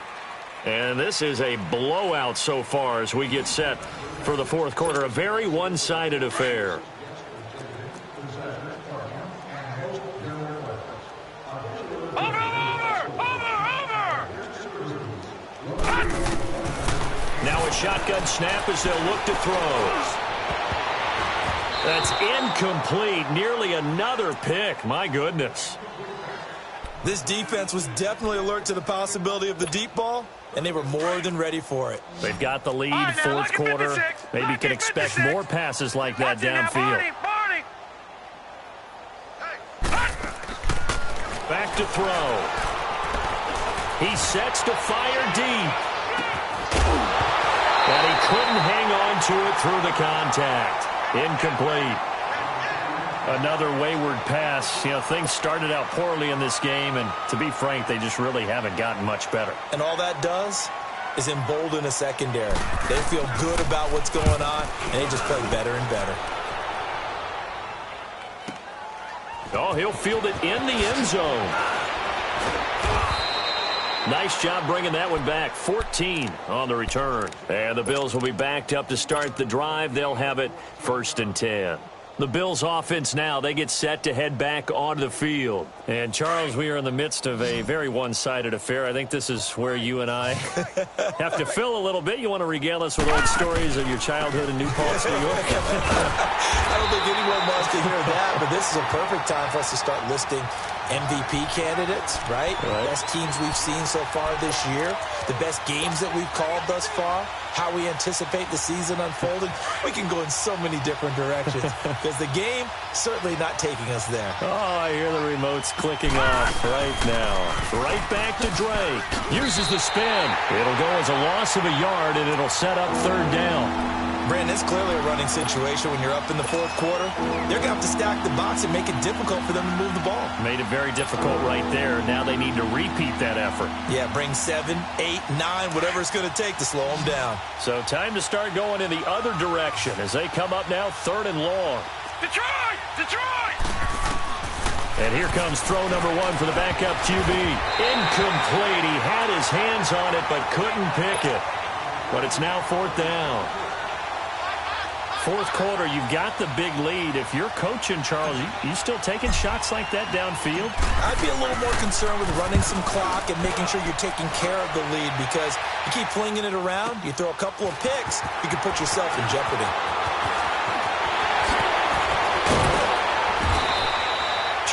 And this is a blowout so far as we get set for the fourth quarter. A very one-sided affair. Now a shotgun snap as they'll look to throw. That's incomplete. Nearly another pick. My goodness. This defense was definitely alert to the possibility of the deep ball, and they were more than ready for it. They've got the lead, fourth quarter. Maybe you can expect more passes like that downfield. Back to throw. He sets to fire deep. And he couldn't hang on to it through the contact. Incomplete. Another wayward pass. You know, things started out poorly in this game, and to be frank, they just really haven't gotten much better. And all that does is embolden a secondary. They feel good about what's going on, and they just play better and better. Oh, he'll field it in the end zone. Nice job bringing that one back. 14 on the return. And the Bills will be backed up to start the drive. They'll have it 1st and 10. The Bills offense now, they get set to head back onto the field. And, Charles, we are in the midst of a very one-sided affair. I think this is where you and I have to fill a little bit. You want to regale us with old stories of your childhood in New Paltz, New York? I don't think anyone wants to hear that, but this is a perfect time for us to start listing MVP candidates, right? Best teams we've seen so far this year, the best games that we've called thus far, how we anticipate the season unfolding. We can go in so many different directions because the game certainly not taking us there. Oh, I hear the remotes clicking off right now. Right back to Drake. Uses the spin. It'll go as a loss of a yard, and it'll set up 3rd down. Brandon, it's clearly a running situation when you're up in the fourth quarter. They're going to have to stack the box and make it difficult for them to move the ball. Made it very difficult right there. Now they need to repeat that effort. Yeah, bring 7, 8, 9, whatever it's going to take to slow them down. So time to start going in the other direction as they come up now 3rd and long. Detroit! Detroit! And here comes throw number 1 for the backup QB. Incomplete. He had his hands on it but couldn't pick it. But it's now 4th down. Fourth quarter, you've got the big lead. If you're coaching, Charles, you still taking shots like that downfield? I'd be a little more concerned with running some clock and making sure you're taking care of the lead because you keep flinging it around, you throw a couple of picks, you can put yourself in jeopardy.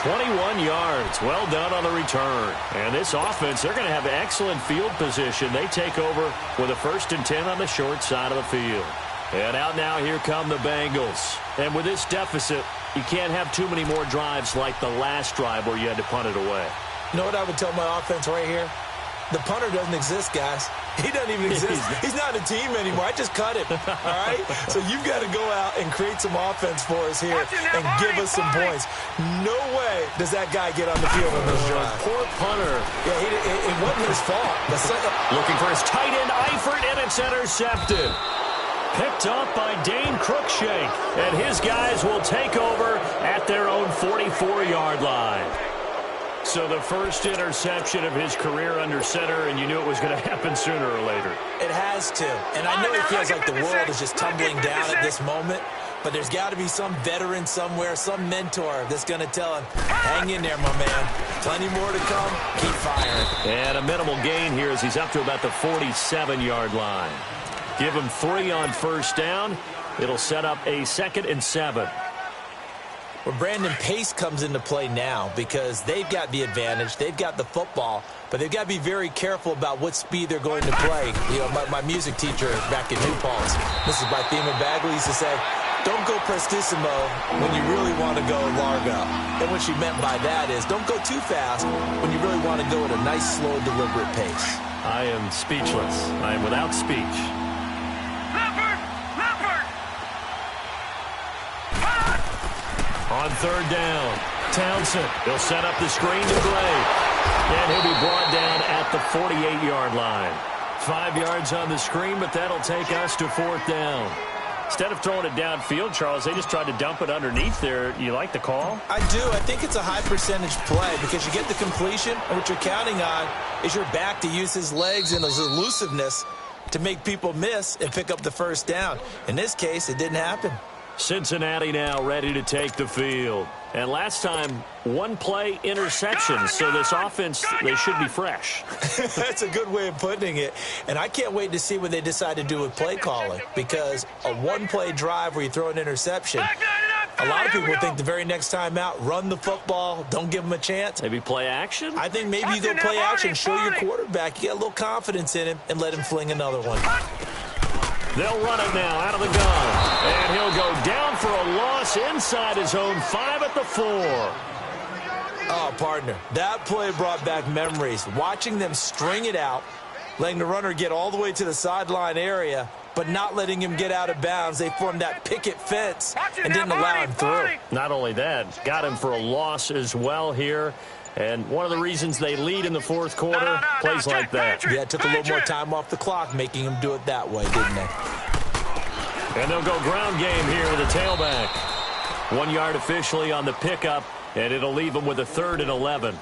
21 yards. Well done on the return. And this offense, they're going to have excellent field position. They take over with a 1st and 10 on the short side of the field. And out now, here come the Bengals. And with this deficit, you can't have too many more drives like the last drive where you had to punt it away. You know what I would tell my offense right here? The punter doesn't exist, guys. He doesn't even exist. He's not a team anymore. I just cut him, all right? So you've got to go out and create some offense for us here and give us some points. No way does that guy get on the field on this drive. Poor punter. Yeah, it wasn't his fault. Looking for his tight end, Eifert, and it's intercepted. Picked up by Dane Cruikshank, and his guys will take over at their own 44-yard line. So the first interception of his career under center, and you knew it was going to happen sooner or later. It has to. And I know it feels like the world is just tumbling down at this moment, but there's got to be some veteran somewhere, some mentor that's going to tell him, hang in there, my man. Plenty more to come. Keep firing. And a minimal gain here as he's up to about the 47-yard line. Give him 3 on first down. It'll set up a 2nd and 7. Well, Brandon, pace comes into play now because they've got the advantage. They've got the football, but they've got to be very careful about what speed they're going to play. You know, my music teacher back in New Paltz, Mrs. Bythema Bagley, used to say, don't go prestissimo when you really want to go largo. And what she meant by that is don't go too fast when you really want to go at a nice, slow, deliberate pace. I am speechless. I am without speech. On third down, Townsend. He'll set up the screen to Gray. And he'll be brought down at the 48-yard line. 5 yards on the screen, but that'll take us to 4th down. Instead of throwing it downfield, Charles, they just tried to dump it underneath there. You like the call? I do. I think it's a high percentage play because you get the completion, and what you're counting on is your back to use his legs and his elusiveness to make people miss and pick up the first down. In this case, it didn't happen. Cincinnati now ready to take the field. And last time, 1-play interception. So this offense, they should be fresh. That's a good way of putting it. And I can't wait to see what they decide to do with play calling, because a 1-play drive where you throw an interception, a lot of people think the very next time out, run the football, don't give them a chance. Maybe play action? I think maybe you go play action, show your quarterback, you get a little confidence in him, and let him fling another one. They'll run it now out of the gun. And he'll go down for a loss inside his own 5 at the 4. Oh, partner, that play brought back memories. Watching them string it out, letting the runner get all the way to the sideline area, but not letting him get out of bounds. They formed that picket fence and didn't allow him through. Not only that, got him for a loss as well here. And one of the reasons they lead in the 4th quarter, plays like that. Yeah, it took a little more time off the clock, making him do it that way, didn't they? And they'll go ground game here with a tailback. 1 yard officially on the pickup, and it'll leave them with a 3rd and 11.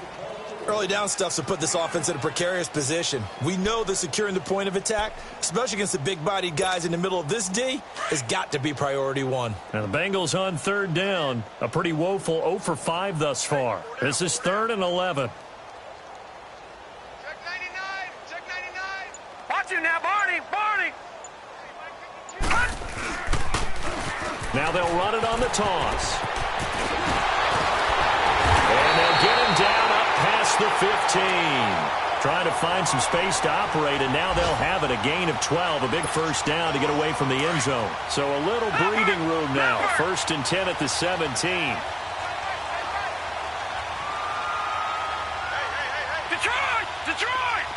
Early down stuff to put this offense in a precarious position. We know that securing the point of attack, especially against the big-bodied guys in the middle of this D, has got to be priority 1. Now the Bengals on 3rd down. A pretty woeful 0 for 5 thus far. This is 3rd and 11. Check 99. Check 99. Watch it now, Barney. Barney. Now they'll run it on the toss. And they'll get him down up past the 15. Trying to find some space to operate, and now they'll have it. A gain of 12, a big first down to get away from the end zone. So a little breathing room now. 1st and 10 at the 17. Detroit! Detroit!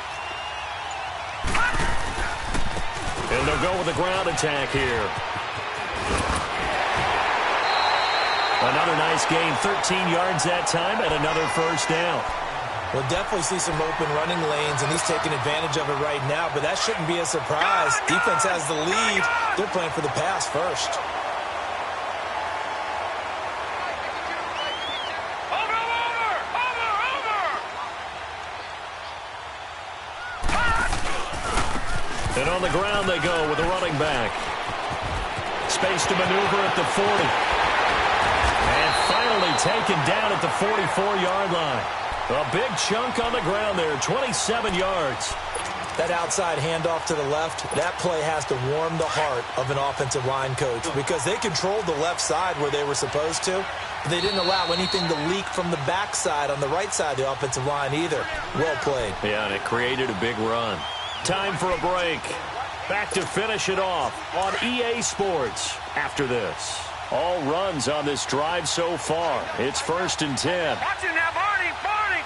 And they'll go with a ground attack here. Another nice gain, 13 yards that time, and another first down. We'll definitely see some open running lanes, and he's taking advantage of it right now, but that shouldn't be a surprise. Defense has the lead. They're playing for the pass first. And on the ground they go with a running back. Space to maneuver at the 40. And finally taken down at the 44-yard line. A big chunk on the ground there, 27 yards. That outside handoff to the left, that play has to warm the heart of an offensive line coach because they controlled the left side where they were supposed to. But they didn't allow anything to leak from the backside on the right side of the offensive line either. Well played. Yeah, and it created a big run. Time for a break. Back to finish it off on EA Sports after this. All runs on this drive so far. It's 1st and 10. Watch it now, Barney. Barney.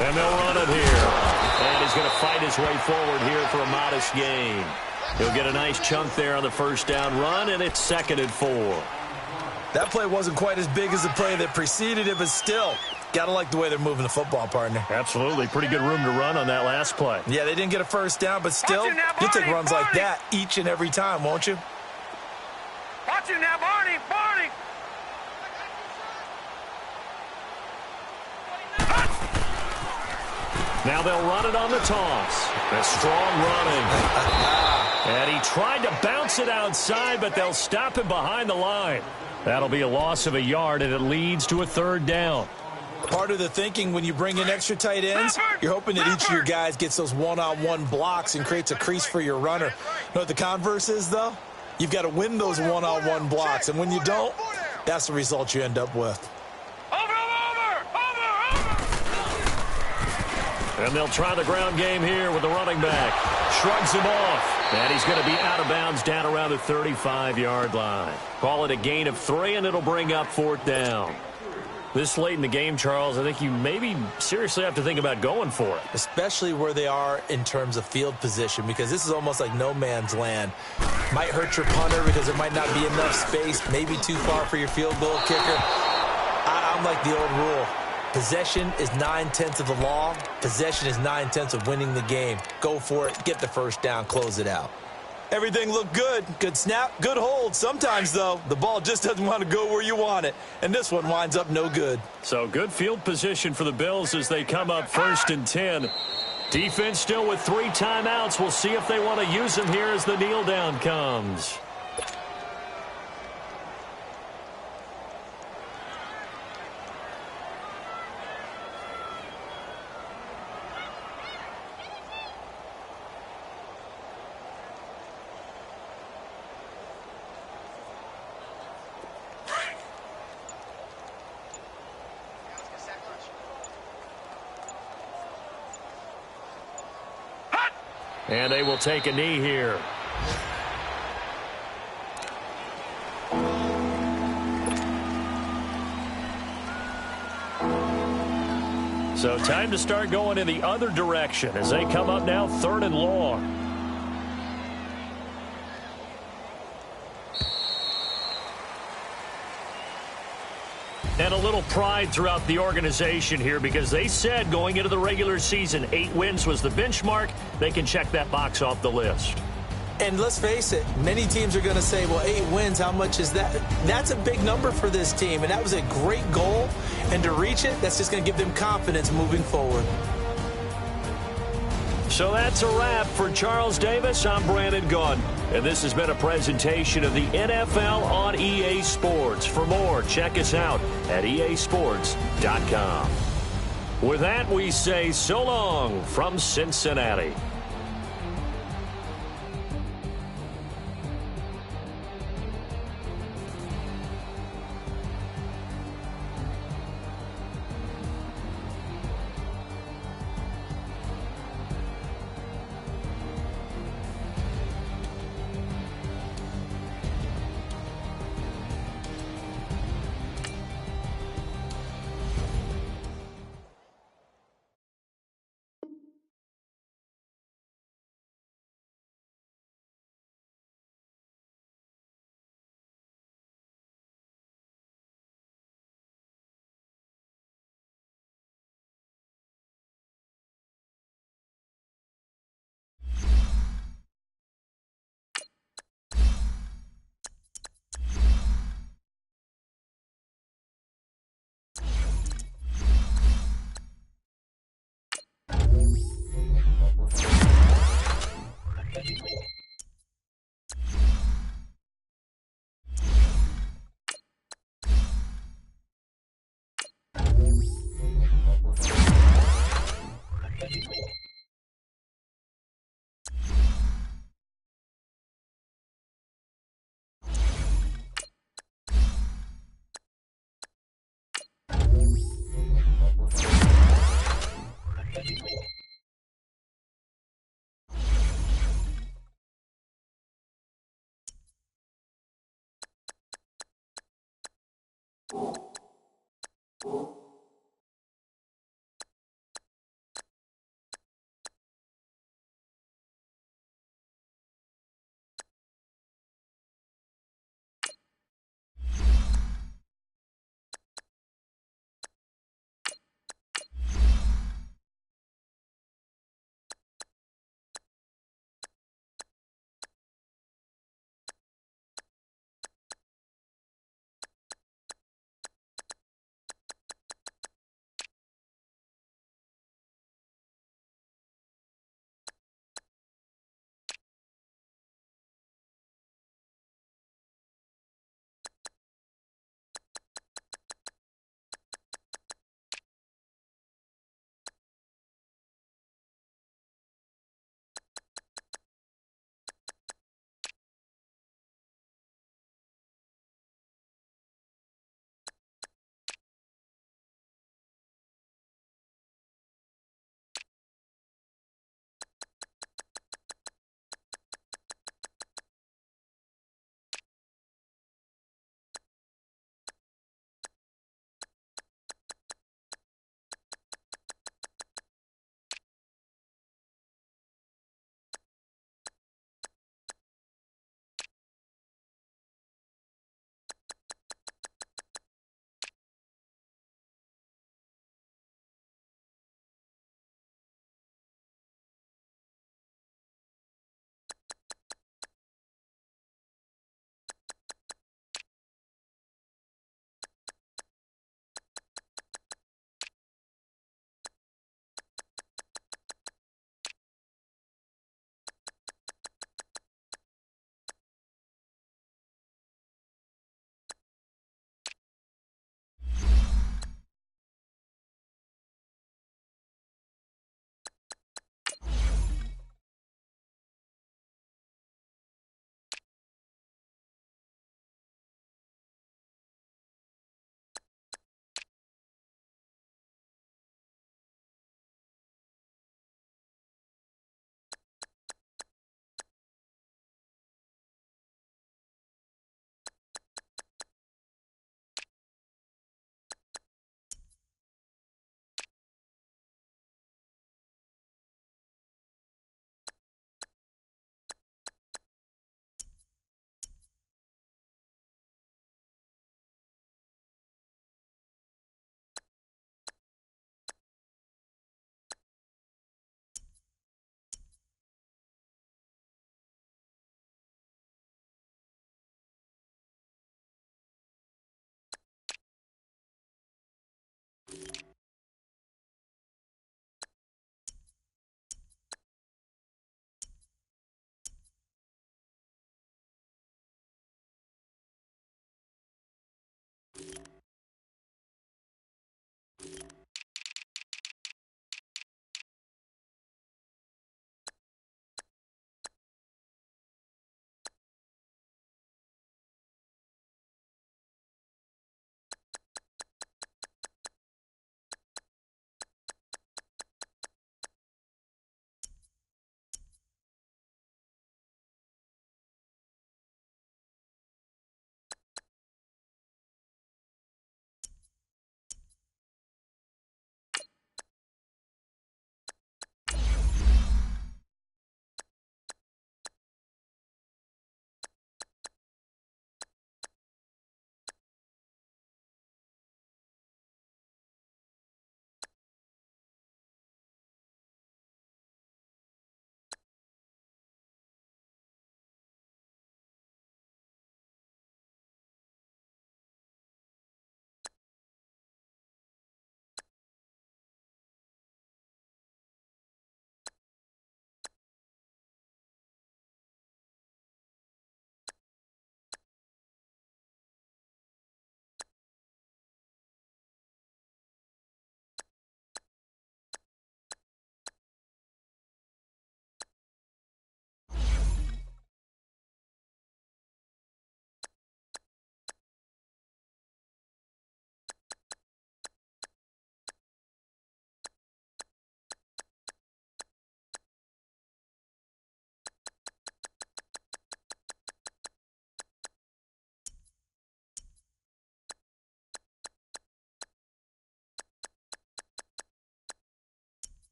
And they'll run it here. And he's going to fight his way forward here for a modest gain. He'll get a nice chunk there on the first down run, and it's 2nd and 4. That play wasn't quite as big as the play that preceded it, but still, got to like the way they're moving the football, partner. Absolutely. Pretty good room to run on that last play. Yeah, they didn't get a first down, but still, you'll take runs like that each and every time, won't you? Watch him now, Barney. Barney. Now they'll run it on the toss. A strong running. And he tried to bounce it outside, but they'll stop him behind the line. That'll be a loss of a yard, and it leads to a 3rd down. Part of the thinking when you bring in extra tight ends, you're hoping that each of your guys gets those one-on-one blocks and creates a crease for your runner. You know what the converse is, though? You've got to win those one-on-one blocks, and when you don't, that's the result you end up with. And they'll try the ground game here with the running back. Shrugs him off. And he's going to be out of bounds down around the 35-yard line. Call it a gain of 3, and it'll bring up 4th down. This late in the game, Charles, I think you maybe seriously have to think about going for it. Especially where they are in terms of field position, because this is almost like no man's land. Might hurt your punter because there might not be enough space, maybe too far for your field goal kicker. I'm like the old rule. Possession is 9/10 of the law. Possession is 9/10 of winning the game. Go for it. Get the first down. Close it out. Everything looked good. Good snap. Good hold. Sometimes, though, the ball just doesn't want to go where you want it. And this one winds up no good. So good field position for the Bills as they come up 1st and 10. Defense still with 3 timeouts. We'll see if they want to use them here as the kneel down comes. And they will take a knee here. So time to start going in the other direction as they come up now 3rd and long. And a little pride throughout the organization here because they said going into the regular season 8 wins was the benchmark. They can check that box off the list. And let's face it, many teams are going to say, well, 8 wins, how much is that? That's a big number for this team, and that was a great goal. And to reach it, that's just going to give them confidence moving forward. So that's a wrap for Charles Davis. I'm Brandon Gunn. And this has been a presentation of the NFL on EA Sports. For more, check us out at easports.com. With that, we say so long from Cincinnati.